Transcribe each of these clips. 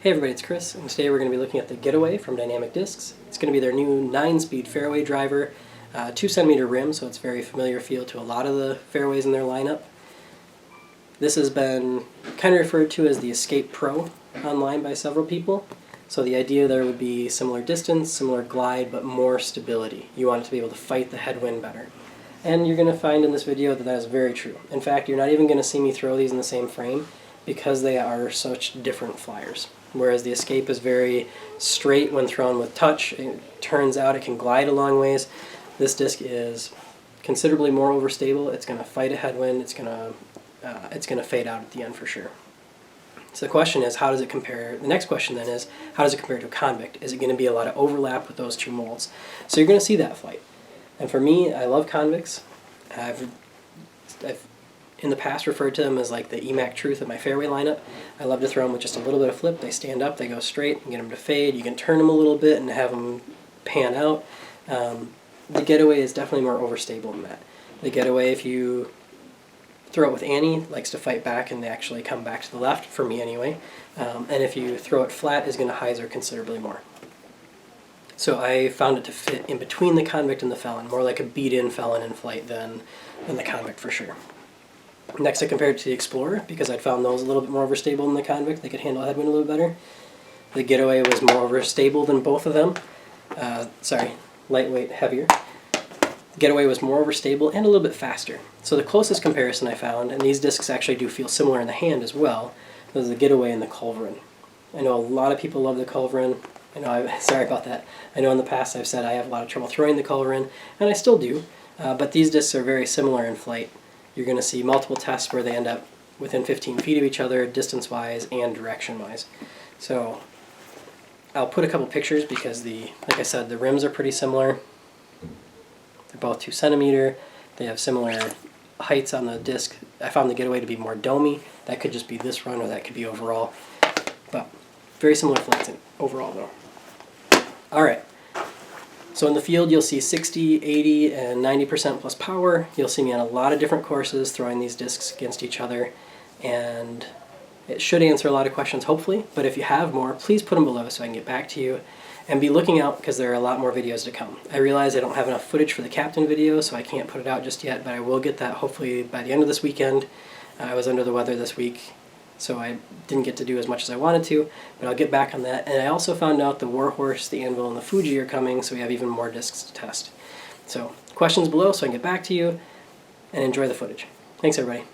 Hey everybody, it's Chris, and today we're going to be looking at the Getaway from Dynamic Discs. It's going to be their new 9-speed fairway driver, 2 cm rim, so it's very familiar feel to a lot of the fairways in their lineup. This has been kind of referred to as the Escape Pro online by several people. So the idea there would be similar distance, similar glide, but more stability. You want it to be able to fight the headwind better. And you're going to find in this video that is very true. In fact, you're not even going to see me throw these in the same frame because they are such different flyers. Whereas the Escape is very straight when thrown with touch. It turns out it can glide a long ways. This disc is considerably more overstable. It's going to fight a headwind. It's going to fade out at the end for sure. So the question is, how does it compare? The next question then is, how does it compare to a Convict? Is it going to be a lot of overlap with those two molds? So you're going to see that flight. And for me, I love Convicts. I've in the past referred to them as like the EMAC Truth of my fairway lineup. I love to throw them with just a little bit of flip. They stand up, they go straight, and get them to fade. You can turn them a little bit and have them pan out. The Getaway is definitely more overstable than that. The Getaway, if you throw it with Annie, likes to fight back and they actually come back to the left, for me anyway. And if you throw it flat, is going to hyzer considerably more. So I found it to fit in between the Convict and the Felon, more like a beat-in Felon in flight than the Convict for sure. Next I compared it to the Explorer because I'd found those a little bit more overstable than the Convict. They could handle a headwind a little better. The Getaway was more overstable than both of them. Lightweight, heavier. The Getaway was more overstable and a little bit faster. So the closest comparison I found, and these discs actually do feel similar in the hand as well, was the Getaway and the Culverin. I know a lot of people love the Culverin. Sorry about that. I know in the past I've said I have a lot of trouble throwing the Culverin, and I still do, but these discs are very similar in flight. You're going to see multiple tests where they end up within 15 feet of each other, distance-wise and direction-wise. So I'll put a couple pictures because, like I said, the rims are pretty similar. They're both 2 cm. They have similar heights on the disc. I found the Getaway to be more domey. That could just be this run or that could be overall. But very similar flights overall though. Alright. So in the field you'll see 60, 80, and 90% plus power. You'll see me on a lot of different courses throwing these discs against each other, and it should answer a lot of questions hopefully, but if you have more, please put them below so I can get back to you. And be looking out because there are a lot more videos to come. I realize I don't have enough footage for the Captain video, so I can't put it out just yet, but I will get that hopefully by the end of this weekend. I was under the weather this week, so I didn't get to do as much as I wanted to, but I'll get back on that. And I also found out the Warhorse, the Anvil, and the Fuji are coming, so we have even more discs to test. So questions below so I can get back to you, and enjoy the footage. Thanks everybody.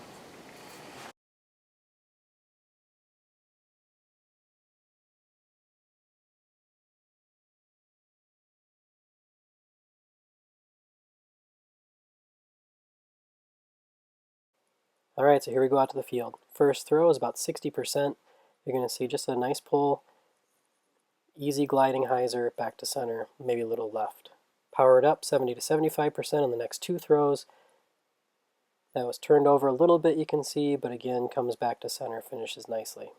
Alright, so here we go out to the field. First throw is about 60%. You're going to see just a nice pull, easy gliding hyzer back to center, maybe a little left. Power it up 70 to 75% on the next 2 throws. That was turned over a little bit, you can see, but again comes back to center, finishes nicely.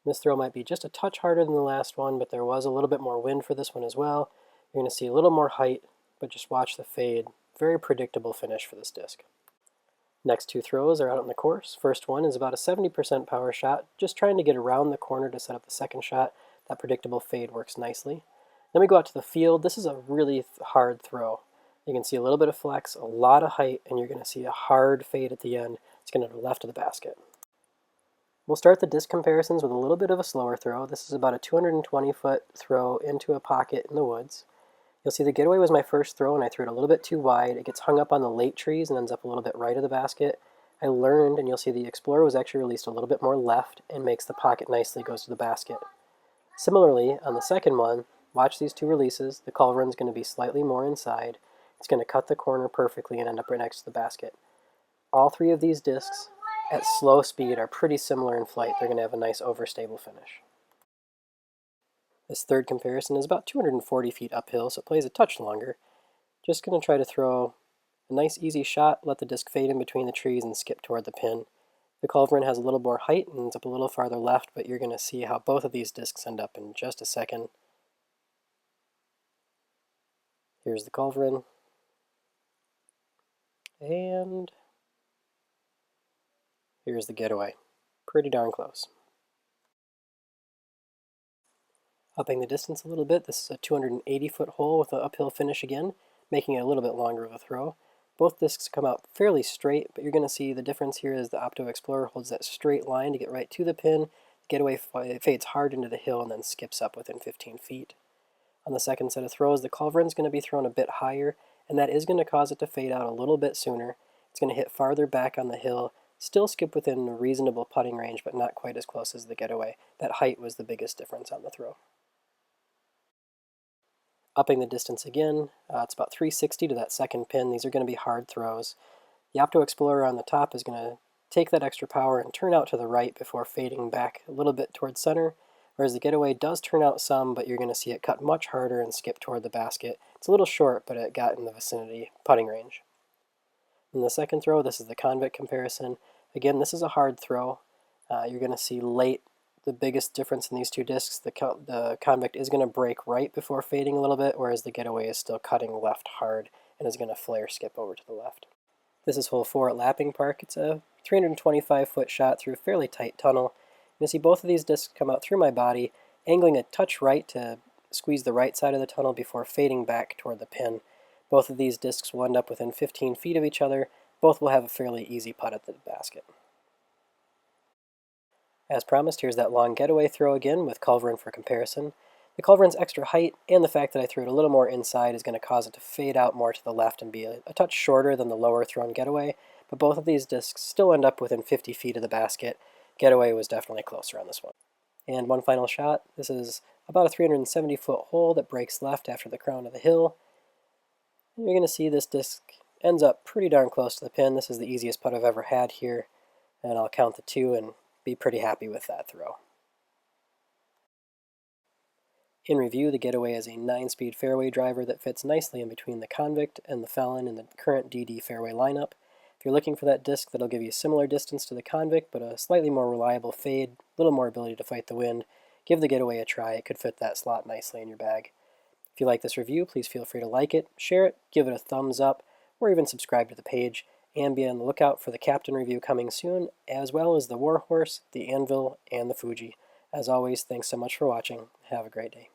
This throw might be just a touch harder than the last one, but there was a little bit more wind for this one as well. You're going to see a little more height, but just watch the fade. Very predictable finish for this disc. Next 2 throws are out on the course. First one is about a 70% power shot, just trying to get around the corner to set up the second shot. That predictable fade works nicely. Then we go out to the field. This is a really hard throw. You can see a little bit of flex, a lot of height, and you're going to see a hard fade at the end. It's going to the left of the basket. We'll start the disc comparisons with a little bit of a slower throw. This is about a 220-foot throw into a pocket in the woods. You'll see the Getaway was my first throw and I threw it a little bit too wide. It gets hung up on the late trees and ends up a little bit right of the basket. I learned, and you'll see the Explorer was actually released a little bit more left and makes the pocket nicely, goes to the basket. Similarly, on the second one, watch these 2 releases. The Culverin's going to be slightly more inside. It's going to cut the corner perfectly and end up right next to the basket. All 3 of these discs at slow speed are pretty similar in flight. They're going to have a nice overstable finish. This third comparison is about 240 feet uphill, so it plays a touch longer. Just going to try to throw a nice easy shot, let the disc fade in between the trees and skip toward the pin. The Culverin has a little more height and ends up a little farther left, but you're going to see how both of these discs end up in just a second. Here's the Culverin. And here's the Getaway. Pretty darn close. Upping the distance a little bit, this is a 280-foot hole with an uphill finish again, making it a little bit longer of a throw. Both discs come out fairly straight, but you're going to see the difference here is the Opto Explorer holds that straight line to get right to the pin. Getaway fades hard into the hill and then skips up within 15 feet. On the second set of throws, the Culverin is going to be thrown a bit higher, and that is going to cause it to fade out a little bit sooner. It's going to hit farther back on the hill, still skip within a reasonable putting range, but not quite as close as the Getaway. That height was the biggest difference on the throw. Upping the distance again, it's about 360 to that second pin. These are going to be hard throws. The Opto Explorer on the top is going to take that extra power and turn out to the right before fading back a little bit towards center, whereas the Getaway does turn out some, but you're going to see it cut much harder and skip toward the basket. It's a little short, but it got in the vicinity putting range. In the second throw, this is the Convict comparison. Again, this is a hard throw. You're going to see late the biggest difference in these two discs. The Convict is going to break right before fading a little bit, whereas the Getaway is still cutting left hard and is going to flare skip over to the left. This is hole 4 at Lapping Park. It's a 325-foot shot through a fairly tight tunnel. You see both of these discs come out through my body, angling a touch right to squeeze the right side of the tunnel before fading back toward the pin. Both of these discs will end up within 15 feet of each other. Both will have a fairly easy putt at the basket. As promised, here's that long Getaway throw again with Culverin for comparison. The Culverin's extra height and the fact that I threw it a little more inside is going to cause it to fade out more to the left and be a touch shorter than the lower thrown Getaway, but both of these discs still end up within 50 feet of the basket. Getaway was definitely closer on this one. And one final shot. This is about a 370-foot hole that breaks left after the crown of the hill. You're going to see this disc ends up pretty darn close to the pin. This is the easiest putt I've ever had here, and I'll count the 2 and be pretty happy with that throw. In review, the Getaway is a 9-speed fairway driver that fits nicely in between the Convict and the Felon in the current DD fairway lineup. If you're looking for that disc that'll give you similar distance to the Convict, but a slightly more reliable fade, a little more ability to fight the wind, give the Getaway a try. It could fit that slot nicely in your bag. If you like this review, please feel free to like it, share it, give it a thumbs up, or even subscribe to the page, and be on the lookout for the Captain review coming soon, as well as the Warhorse, the Anvil, and the Fuji. As always, thanks so much for watching. Have a great day.